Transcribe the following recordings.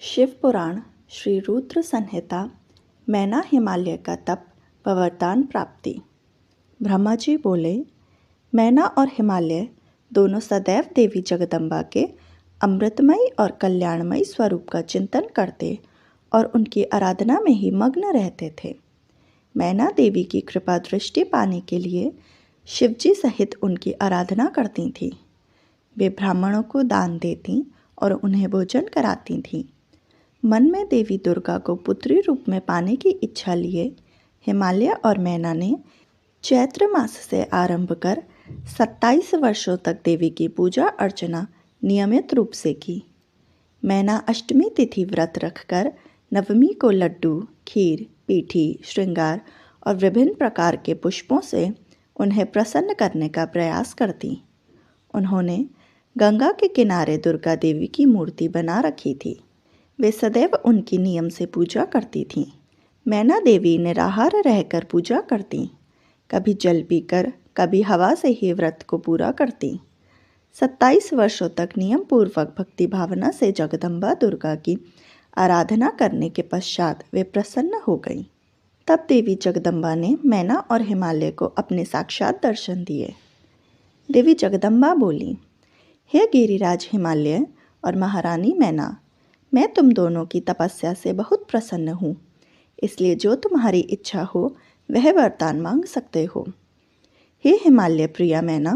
शिव पुराण श्री रुद्र संहिता मैना हिमालय का तप व वरदान प्राप्ति। ब्रह्मा जी बोले, मैना और हिमालय दोनों सदैव देवी जगदम्बा के अमृतमयी और कल्याणमयी स्वरूप का चिंतन करते और उनकी आराधना में ही मग्न रहते थे। मैना देवी की कृपा दृष्टि पाने के लिए शिवजी सहित उनकी आराधना करती थीं। वे ब्राह्मणों को दान देती और उन्हें भोजन कराती थीं। मन में देवी दुर्गा को पुत्री रूप में पाने की इच्छा लिए हिमालय और मैना ने चैत्र मास से आरंभ कर 27 वर्षों तक देवी की पूजा अर्चना नियमित रूप से की। मैना अष्टमी तिथि व्रत रखकर नवमी को लड्डू, खीर, पीठी, श्रृंगार और विभिन्न प्रकार के पुष्पों से उन्हें प्रसन्न करने का प्रयास करती। उन्होंने गंगा के किनारे दुर्गा देवी की मूर्ति बना रखी थी। वे सदैव उनकी नियम से पूजा करती थीं। मैना देवी निराहार रहकर पूजा करती, कभी जल पीकर, कभी हवा से ही व्रत को पूरा करती। 27 वर्षों तक नियम पूर्वक भक्ति भावना से जगदम्बा दुर्गा की आराधना करने के पश्चात वे प्रसन्न हो गईं। तब देवी जगदम्बा ने मैना और हिमालय को अपने साक्षात दर्शन दिए। देवी जगदम्बा बोली, हे गिरिराज हिमालय और महारानी मैना, मैं तुम दोनों की तपस्या से बहुत प्रसन्न हूँ, इसलिए जो तुम्हारी इच्छा हो वह वरदान मांग सकते हो। हे हिमालय प्रिया मैना,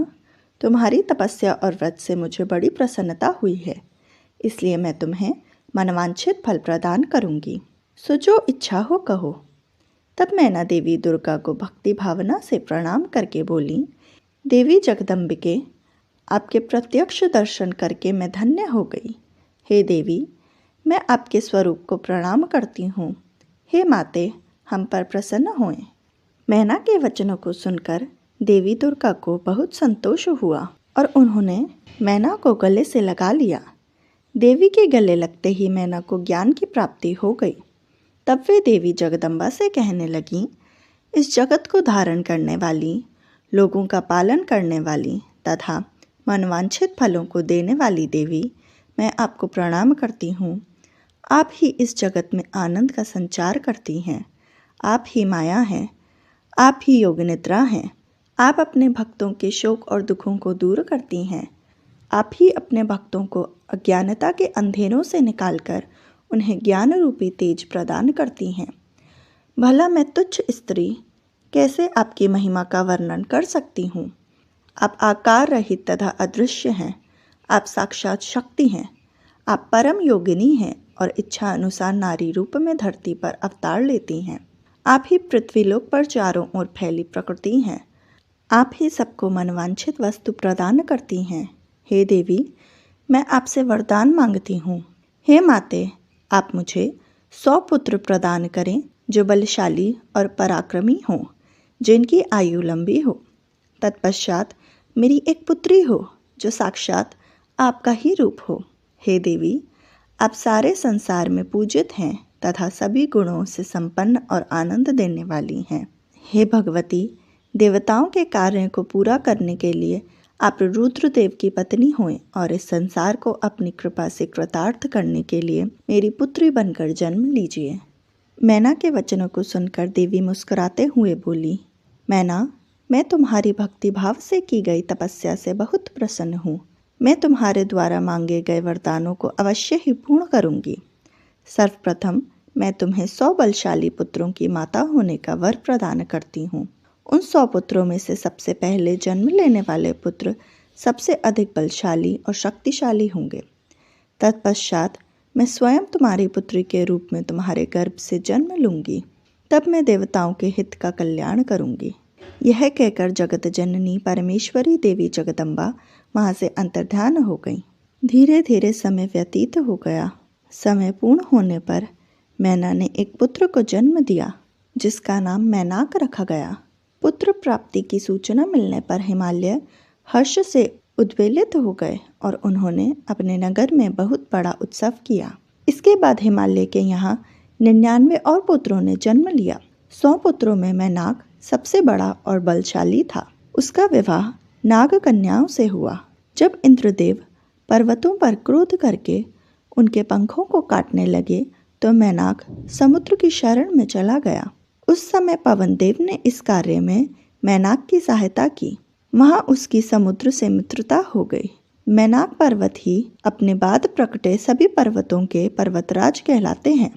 तुम्हारी तपस्या और व्रत से मुझे बड़ी प्रसन्नता हुई है, इसलिए मैं तुम्हें मनवांछित फल प्रदान करूँगी। सो जो इच्छा हो कहो। तब मैना देवी दुर्गा को भक्ति भावना से प्रणाम करके बोली, देवी जगदम्बिके, आपके प्रत्यक्ष दर्शन करके मैं धन्य हो गई। हे देवी, मैं आपके स्वरूप को प्रणाम करती हूँ। हे माते, हम पर प्रसन्न होएं। मैना के वचनों को सुनकर देवी दुर्गा को बहुत संतोष हुआ और उन्होंने मैना को गले से लगा लिया। देवी के गले लगते ही मैना को ज्ञान की प्राप्ति हो गई। तब वे देवी जगदम्बा से कहने लगीं, इस जगत को धारण करने वाली, लोगों का पालन करने वाली तथा मनवांछित फलों को देने वाली देवी, मैं आपको प्रणाम करती हूँ। आप ही इस जगत में आनंद का संचार करती हैं। आप ही माया हैं, आप ही योग निद्रा हैं। आप अपने भक्तों के शोक और दुखों को दूर करती हैं। आप ही अपने भक्तों को अज्ञानता के अंधेरों से निकालकर उन्हें ज्ञान रूपी तेज प्रदान करती हैं। भला मैं तुच्छ स्त्री कैसे आपकी महिमा का वर्णन कर सकती हूँ। आप आकार रहित तथा अदृश्य हैं। आप साक्षात शक्ति हैं। आप परम योगिनी हैं और इच्छा अनुसार नारी रूप में धरती पर अवतार लेती हैं। आप ही पृथ्वीलोक पर चारों ओर फैली प्रकृति हैं। आप ही सबको मनवांछित वस्तु प्रदान करती हैं। हे देवी, मैं आपसे वरदान मांगती हूँ। हे माते, आप मुझे 100 पुत्र प्रदान करें जो बलशाली और पराक्रमी हों, जिनकी आयु लंबी हो। तत्पश्चात मेरी एक पुत्री हो जो साक्षात आपका ही रूप हो। हे देवी, आप सारे संसार में पूजित हैं तथा सभी गुणों से संपन्न और आनंद देने वाली हैं। हे भगवती, देवताओं के कार्य को पूरा करने के लिए आप रुद्रदेव की पत्नी होएं और इस संसार को अपनी कृपा से कृतार्थ करने के लिए मेरी पुत्री बनकर जन्म लीजिए। मैना के वचनों को सुनकर देवी मुस्कुराते हुए बोली, मैना, मैं तुम्हारी भक्ति भाव से की गई तपस्या से बहुत प्रसन्न हूँ। मैं तुम्हारे द्वारा मांगे गए वरदानों को अवश्य ही पूर्ण करूँगी। सर्वप्रथम मैं तुम्हें 100 बलशाली पुत्रों की माता होने का वर प्रदान करती हूँ। उन 100 पुत्रों में से सबसे पहले जन्म लेने वाले पुत्र सबसे अधिक बलशाली और शक्तिशाली होंगे। तत्पश्चात मैं स्वयं तुम्हारी पुत्री के रूप में तुम्हारे गर्भ से जन्म लूँगी। तब मैं देवताओं के हित का कल्याण करूँगी। यह कहकर जगत जननी परमेश्वरी देवी जगदम्बा वहाँ से अंतर्ध्यान हो गई। धीरे धीरे समय व्यतीत हो गया। समय पूर्ण होने पर मैना ने एक पुत्र को जन्म दिया, जिसका नाम मैनाक रखा गया। पुत्र प्राप्ति की सूचना मिलने पर हिमालय हर्ष से उद्वेलित हो गए और उन्होंने अपने नगर में बहुत बड़ा उत्सव किया। इसके बाद हिमालय के यहाँ 99 और पुत्रों ने जन्म लिया। 100 पुत्रों में मैनाक सबसे बड़ा और बलशाली था। उसका विवाह नाग कन्याओं से हुआ। जब इंद्रदेव पर्वतों पर क्रोध करके उनके पंखों को काटने लगे तो मैनाक समुद्र की शरण में चला गया। उस समय पवनदेव ने इस कार्य में मैनाक की सहायता की। वहाँ उसकी समुद्र से मित्रता हो गई। मैनाक पर्वत ही अपने बाद प्रकटे सभी पर्वतों के पर्वतराज कहलाते हैं।